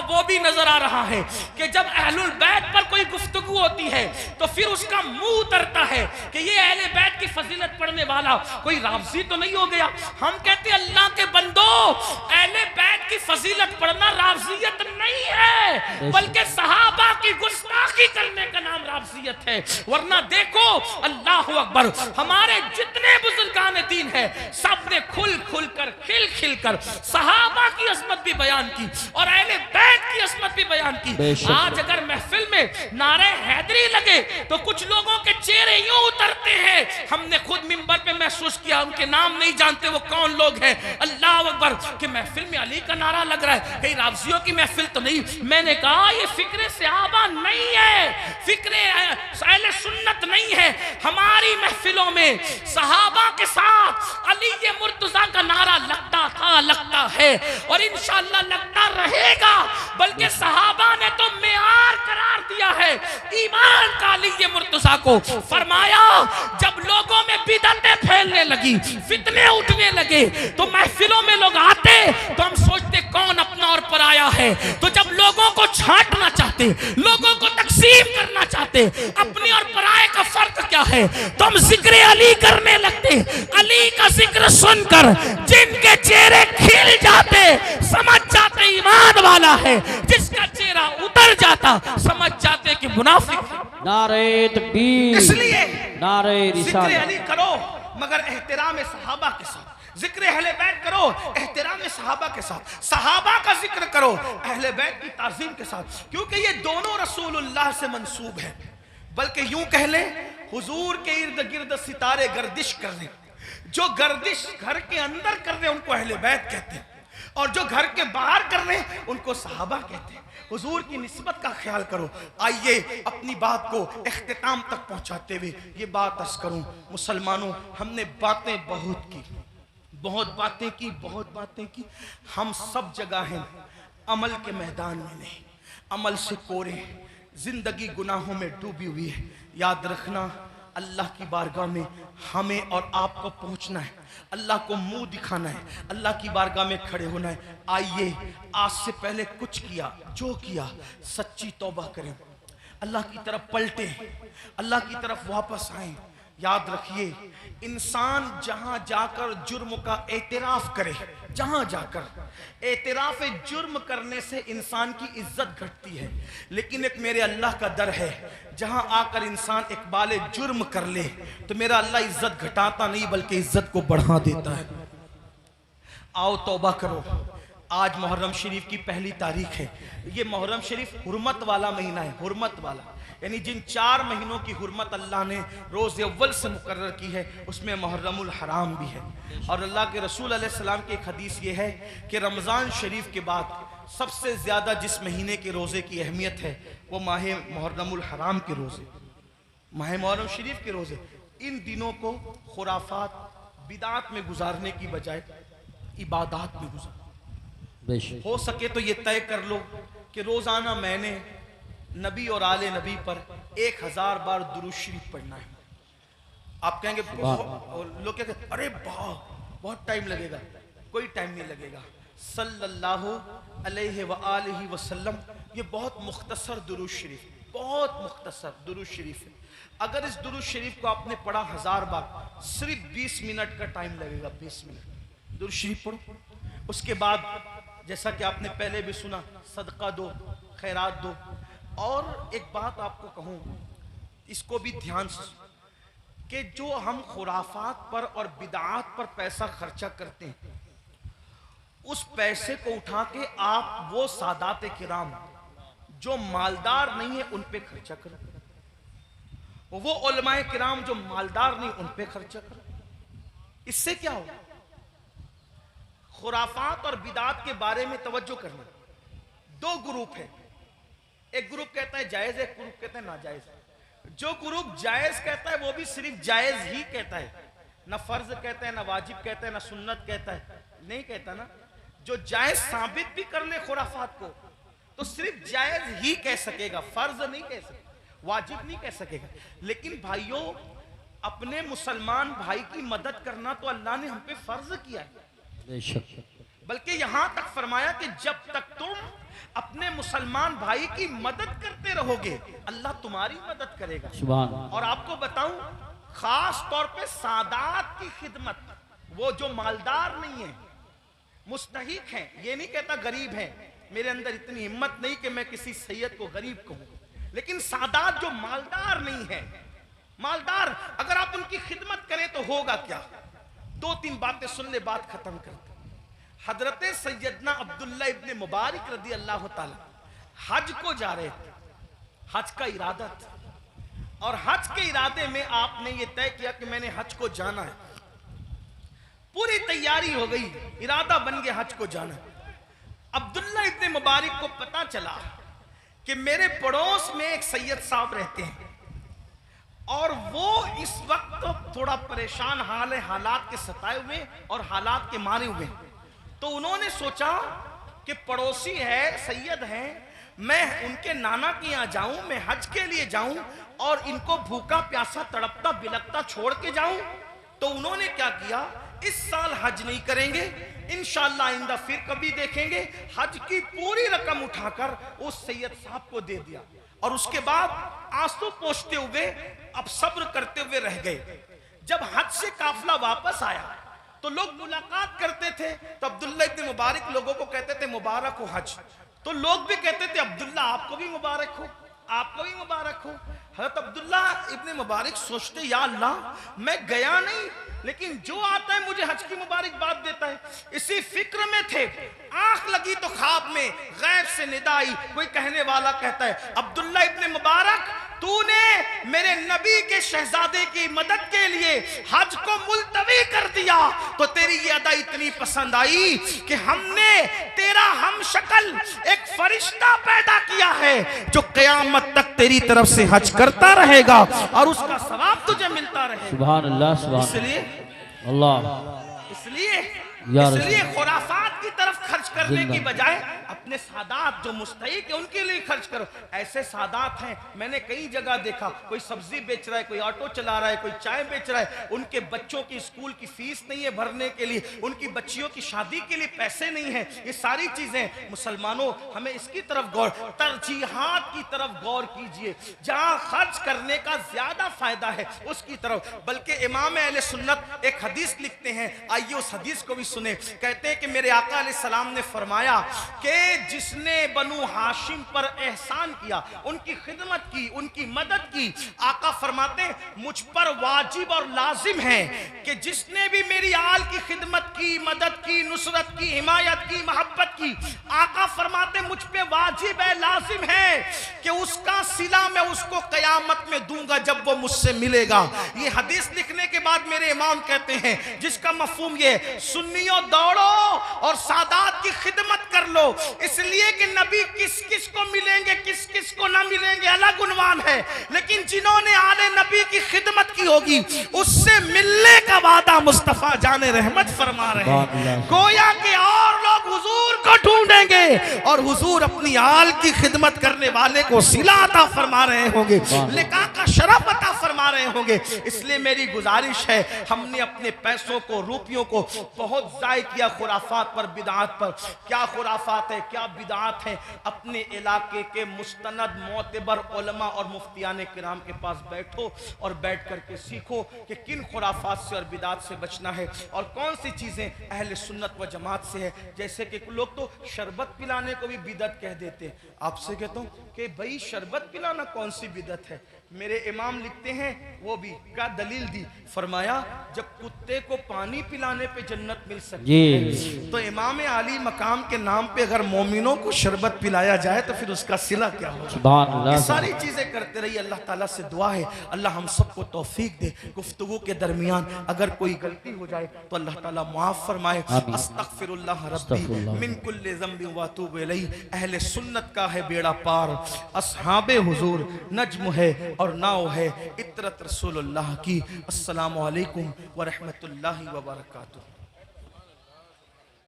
वो भी नजर आ रहा है कि जब अहलुल बैत पर कोई गुफ्तगू होती है तो फिर उसका मुंह उतरता है कि ये अहले बैत की फजीलत पढ़ने वाला कोई राफजी तो नहीं हो गया। हम कहते हैं अल्लाह के बंदो, अहले बैत की फजीलत पढ़ना राफजियत नहीं है, बल्कि सहाबा की गुस्ताखी करने का नाम राफजियत है। वरना देखो, अल्लाह अकबर, हमारे जितने बुजुर्गान दीन है सब ने खुल खुल कर, खिल खिल कर सहाबा की अजमत भी बयान की और अहले बैत की अजमत भी बयान की। आज अगर महफिल में नारे हैदरी लगे तो कुछ लोगों के चेहरे यूं उतरते हैं। हमने खुद मिंबर पे महसूस किया, उनके नाम नहीं जानते वो कौन लोग हैं। अल्लाह अकबर कि महफिल में अली का नारा लग रहा है, कहीं राफजियों की महफिल तो नहीं। मैंने कहा ये फिक्रे सहाबा नहीं है, फिक्रे अहले सुन्नत नहीं है। हमारी महफिलों में सहाबा के साथ अली ये मुर्तजा का नारा लगता था, लगता है और इंशाअल्लाह लगता रहेगा। बल्कि सहाबा ने तो मेयार करार दिया है ईमान का अली ये मुर्तजा को। फरमाया जब लोगों में बिदअतें फैलने लगी, फितने उठने लगे, तो महफिलों में लोग आते तो हम सोचते कौन अपना और पराया है। तो जब लोगों को छांटना चाहते, लोगों को तकसीम करना चाहते, अपने और पराये का फर्क क्या है, तो हम जिक्र अली करने लगते। अली का जिक्र सुनकर जिनके चेहरे खिल जाते, समझ जाते ईमान वाला है। जिसका चेहरा उतर जाता, समझ जाते कि मुनाफिक। नारे तकबीर, इसलिए नारे रिसालत। जिक्र अली करो मगर एहतराम सहाबा के साथ, जिक्र अहले बैत करो एहतराम सहाबा के साथ, सहाबा का जिक्र करो अहले बैत की ताज़ीम के साथ, क्योंकि ये दोनों रसूलुल्लाह से मंसूब है। बल्कि यूं कह ले, हुजूर के इर्द गिर्द सितारे गर्दिश कर रहे, जो गर्दिश घर के अंदर कर रहे उनको अहले बैत कहते हैं, और जो घर के बाहर कर रहे हैं उनको सहाबा कहते हैं। हुजूर की निस्बत का ख्याल करो। आइए अपनी बात को इख्तिताम तक पहुंचाते हुए ये बात अर्ज करूं, मुसलमानों, हमने बातें बहुत की, बहुत बातें की, बहुत बातें की। हम सब जगह हैं, अमल के मैदान में नहीं, अमल से कोरे, जिंदगी गुनाहों में डूबी हुई है। याद रखना, अल्लाह की बारगाह में हमें और आपको पहुंचना है, अल्लाह को मुंह दिखाना है, अल्लाह की बारगाह में खड़े होना है। आइए आज से पहले कुछ किया, जो किया सच्ची तौबा करें, अल्लाह की तरफ पलटे, अल्लाह की तरफ वापस आए। याद रखिए, इंसान जहां जाकर जुर्म का एतराफ करे, जहां जाकर एतराफ जुर्म करने से इंसान की इज्जत घटती है, लेकिन एक मेरे अल्लाह का दर है, जहां आकर इंसान इकबाल जुर्म कर ले तो मेरा अल्लाह इज्जत घटाता नहीं बल्कि इज्जत को बढ़ा देता है। आओ तौबा करो। आज मुहर्रम शरीफ की पहली तारीख है। ये मुहर्रम शरीफ हुर्मत वाला महीना है, हुर्मत वाला, यानी जिन 4 महीनों की हुर्मत अल्लाह ने रोज़ अव्वल से मुकर्रर की है उसमें मुहर्रमुल हराम भी है। और अल्लाह के रसूल अलैहि सलाम की एक हदीस ये है कि रमज़ान शरीफ के बाद सबसे ज़्यादा जिस महीने के रोज़े की अहमियत है वो माह मुहर्रमुल हराम के रोज़े, माह मुहर्रम शरीफ के रोज़े। इन दिनों को खुराफात बिदात में गुजारने की बजाय इबादात में गुजार। हो सके तो ये तय कर लो कि रोजाना मैंने नबी और आले नबी पर 1000 बार दुरूद शरीफ पढ़ना है। आप कहेंगे, लोग क्या कहते, अरे बहुत टाइम लगेगा। कोई टाइम नहीं लगेगा। सल्लल्लाहु अलैहि व आलिहि वसल्लम, ये बहुत मुख्तसर दुरूद शरीफ, बहुत मुख्तसर दुरूद शरीफ है। अगर इस दुरूद शरीफ को आपने पढ़ा 1000 बार, सिर्फ 20 मिनट का टाइम लगेगा। 20 मिनट दुरूद शरीफ पढ़ो। उसके बाद जैसा कि आपने पहले भी सुना, सदका दो, खैरात दो। और एक बात आपको कहूँ, इसको भी ध्यान से, कि जो हम खुराफात पर और बिदात पर पैसा खर्चा करते हैं, उस पैसे को उठा के आप वो सादात किराम जो मालदार नहीं है उन पे खर्चा करो, वो उलमाए किराम जो मालदार नहीं उन पे खर्चा करो। इससे क्या होगा? खुराफात और बिदात के बारे में तवज्जो करना। 2 ग्रुप है, एक ग्रुप कहता है जायज, एक ग्रुप कहता है नाजायज। जो ग्रुप जायज कहता है वो भी सिर्फ जायज ही कहता है, ना फर्ज कहता है, ना वाजिब कहता है, ना सुन्नत कहता है, नहीं कहता ना। जो जायज साबित भी कर ले खुराफात को तो सिर्फ जायज ही कह सकेगा, फर्ज नहीं कह सकेगा, वाजिब नहीं कह सकेगा। लेकिन भाइयों, अपने मुसलमान भाई की मदद करना तो अल्लाह ने हम पे फर्ज किया है। बल्कि यहां तक फरमाया कि जब तक तुम अपने मुसलमान भाई की मदद करते रहोगे, अल्लाह तुम्हारी मदद करेगा। सुभान। और आपको बताऊं, खास तौर पे सादात की खिदमत, वो जो मालदार नहीं है, मुस्तहिक हैं, ये नहीं कहता गरीब हैं, मेरे अंदर इतनी हिम्मत नहीं कि मैं किसी सैयद को गरीब कहूं, लेकिन सादात जो मालदार नहीं है, मालदार अगर आप उनकी खिदमत करें तो होगा क्या। 2-3 बातें सुन ले, बात खत्म करते। हजरत सैयदना अब्दुल्ला इब्ने मुबारक रदी अल्लाह ताला हज को जा रहे थे, हज का इरादा था, और हज के इरादे में आपने ये तय किया कि मैंने हज को जाना है, पूरी तैयारी हो गई, इरादा बन गया हज को जाना। अब्दुल्ला इब्ने मुबारक को पता चला कि मेरे पड़ोस में एक सैयद साहब रहते हैं और वो इस वक्त थोड़ा परेशान हाल है, हालात के सताए हुए और हालात के मारे हुए। तो उन्होंने सोचा कि पड़ोसी है, सैयद है, मैं उनके नाना के यहाँ जाऊं, मैं हज के लिए जाऊं और इनको भूखा प्यासा तड़पता बिलकता छोड़ के जाऊं। तो उन्होंने क्या किया, इस साल हज नहीं करेंगे, इंशाअल्लाह आइंदा फिर कभी देखेंगे। हज की पूरी रकम उठाकर उस सैयद साहब को दे दिया और उसके बाद आंसू पोंछते हुए, अब सब्र करते हुए रह गए। जब हज से काफिला वापस आया तो लोग मुलाकात करते थे, तो अब्दुल्ला इब्ने मुबारक लोगों को कहते थे मुबारक हो हज, तो लोग भी कहते थे अब्दुल्ला आपको भी मुबारक हो, आपको भी मुबारक हो। हज़रत अब्दुल्ला इब्ने मुबारक सोचते, या अल्लाह मैं गया नहीं, लेकिन जो आता है मुझे हज की मुबारकबाद देता है। इसी फिक्र में थे, आंख लगी तो ख्वाब में गैब से निदा आई, कोई कहने वाला कहता है अब्दुल्ला इब्ने मुबारक, तूने मेरे नबी के शहजादे की मदद के लिए हज को मुलतवी कर दिया, तो तेरी ये अदा इतनी पसंद आई कि हमने तेरा हम शक्ल एक फरिश्ता पैदा किया है जो क़यामत तक तेरी तरफ से हज करता रहेगा और उसका सवाब तुझे मिलता रहेगा। सुभान अल्लाह, सुभान इसलिए अल्लाह, इसलिए खुराफात की तरफ खर्च करने की बजाय अपने सादात जो मुस्तहिक है उनके लिए खर्च करो। ऐसे सादात हैं, मैंने कई जगह देखा, कोई सब्जी बेच रहा है, कोई ऑटो चला रहा है, कोई चाय बेच रहा है, उनके बच्चों की स्कूल की फीस नहीं है भरने के लिए, उनकी बच्चियों की शादी के लिए पैसे नहीं है। ये सारी चीजें मुसलमानों, हमें इसकी तरफ गौर, तरजीहात की तरफ गौर कीजिए, जहां खर्च करने का ज्यादा फायदा है उसकी तरफ। बल्कि इमाम अहले सुन्नत एक हदीस लिखते हैं, आइए उस हदीस को भी सुने। कहते हैं कि मेरे आका अलैहिस्सलाम ने फरमाया कि जिसने बनु हाशिम पर एहसान किया, उनकी खिदमत की, उनकी मदद की, आका फरमाते मुझ पर वाजिब और लाजिम है कि जिसने भी मेरी आल की खिदमत की, मदद की, नुसरत की, हिमायत की, मोहब्बत की, आका फरमाते मुझ पे वाजिब है, लाजिम है कि उसका सिला मैं उसको कयामत में दूंगा जब वो मुझसे मिलेगा। ये हदीस लिखने के बाद मेरे इमाम कहते हैं जिसका मफहूम ये, सुन्नियों दौड़ो और सादात की खिदमत कर लो, इसलिए कि नबी किस किस को मिलेंगे, किस किस को ना मिलेंगे अलग उन्वान है, लेकिन जिन्होंने आले नबी की खिदमत की होगी उससे मिलने का वादा मुस्तफा जाने रहमत फरमा रहे हैं। गोया के और लोग हुजूर को ढूंढेंगे और हुजूर अपनी आल की खिदमत करने वाले को सिला अता फरमा रहे होंगे, लिका का शरफ अता फरमा रहे होंगे। इसलिए मेरी गुजारिश है, हमने अपने पैसों को, रुपयों को बहुत जाय किया खुराफात पर, बिदात पर। क्या खुराफात है, क्या बिदात है, अपने इलाके के मुस्तनद मोतबर उलमा और मुफ्तियान किराम के पास बैठो और बैठ करके सीखो कि किन खुराफात से और बिदात से बचना है और कौन सी चीज़ें अहले सुन्नत व जमात से है। जैसे कि लोग तो शरबत पिलाने को भी बिदत कह देते हैं। आपसे कहता हूँ कि भाई शरबत पिलाना कौन सी बिदत है। मेरे इमाम लिखते हैं, वो भी क्या दलील दी, फरमाया जब कुत्ते को पानी पिलाने पे जन्नत मिल सकती है तो इमाम आली मकाम के नाम पे अगर मोमिनों को शरबत पिलाया जाए तो फिर उसका सिला क्या होगा। ये सारी चीजें करते रहिए। अल्लाह ताला से दुआ है अल्लाह हम सबको तौफीक दे। गुफ्तगू के दरमियान अगर कोई गलती हो जाए तो अल्लाह ताला माफ फरमाए। अस्तगफिरुल्लाह रब्बी मिन कुल्लि ज़ंबिन व अतूबु इलैहि। अहले सुन्नत का है बेड़ा पार, असहाबे हुजूर नज्म है और नाव है इतरत रसूलुल्लाह की। अस्सलामु अलैकुम व रहमतुल्लाहि व बरकातुहू।